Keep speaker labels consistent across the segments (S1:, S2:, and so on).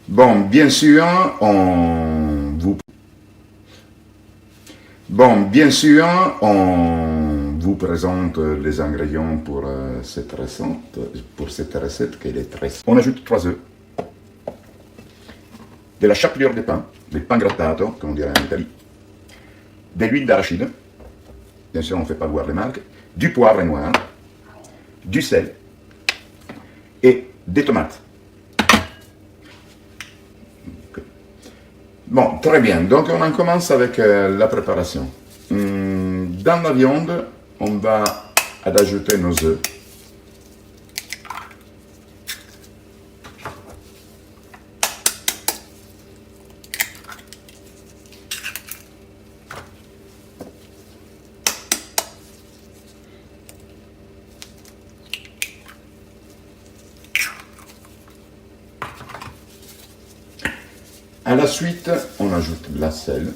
S1: Bon, bien sûr, on vous... Bon, bien sûr, on vous présente les ingrédients pour cette recette qui est très simple. On ajoute 3 œufs, de la chapelure de pain, del pan grattato, comme on dirait en Italie, de l'huile d'arachide, bien sûr on ne fait pas voir les marques, du poivre noir, du sel et des tomates. Bon, très bien. Donc, on commence avec la préparation. Dans la viande, on va ajouter nos œufs. À la suite, on ajoute la sel,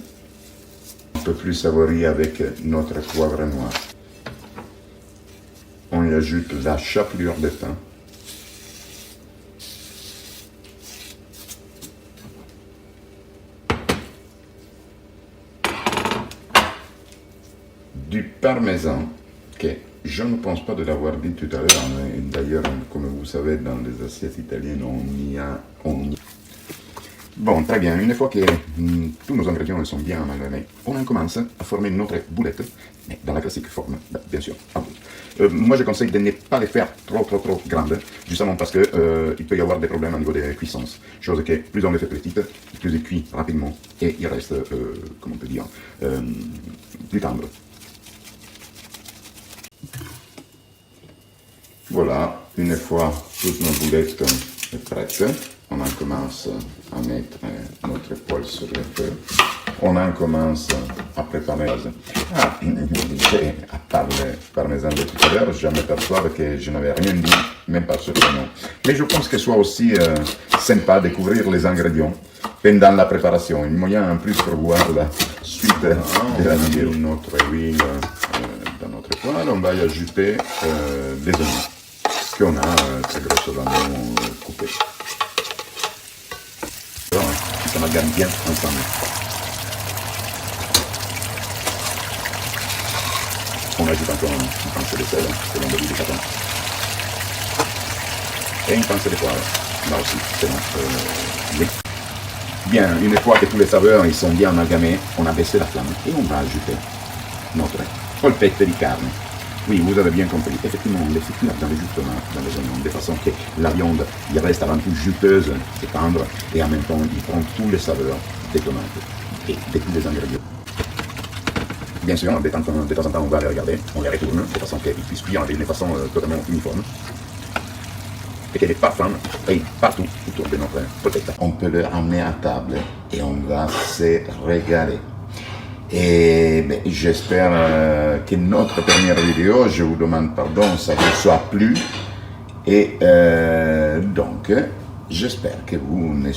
S1: un peu plus savoureux avec notre poivre noir. On y ajoute la chapelure de pain. Du parmesan, que je ne pense pas de l'avoir dit tout à l'heure, mais d'ailleurs, comme vous savez, dans les assiettes italiennes, on y a. Bon, très bien, une fois que tous nos ingrédients sont bien amalgamés, on commence à former notre boulette, mais dans la classique forme, bien sûr, en boule. Moi, je conseille de ne pas les faire trop grandes, justement parce que il peut y avoir des problèmes au niveau de cuissance. Chose que plus on les fait petites, plus ils cuisent rapidement et il reste, comment on peut dire, plus tendre. Voilà, une fois toutes nos boulettes sont prêtes, on en commence à mettre notre poêle sur le feu. On en commence à préparer. À part le parmesan de tout à l'heure, je m'aperçois que je n'avais rien dit, même pas sur le nom. Mais je pense que soit aussi sympa de découvrir les ingrédients pendant la préparation. Un moyen en plus pour voir la suite de la vidéo. Notre huile dans notre poêle, on va y ajouter des oignons qu'on a très grossolement coupés. Qui s'amalgament bien ensemble. On ajoute encore une pincée de sel, selon le goût du chacun. Et une pincée de poivre, là aussi, selon oui. Bien, une fois que tous les saveurs ils sont bien amalgamés, on a baissé la flamme et on va ajouter notre polpette de carne. Oui, vous avez bien compris. Effectivement, on les fait cuire dans les oignons, de façon que la viande il reste avant tout juteuse et tendre, et en même temps, il prend tous les saveurs des tomates et de tous les ingrédients. Bien sûr, de temps en temps, on va les regarder, on les retourne, de façon qu'ils puissent cuire d'une façon totalement uniforme, et que les parfums aillent partout autour de notre polpette. On peut le ramener à table et on va se régaler. Et ben, j'espère que notre première vidéo, je vous demande pardon, ça vous soit plu. Et donc, j'espère que vous ne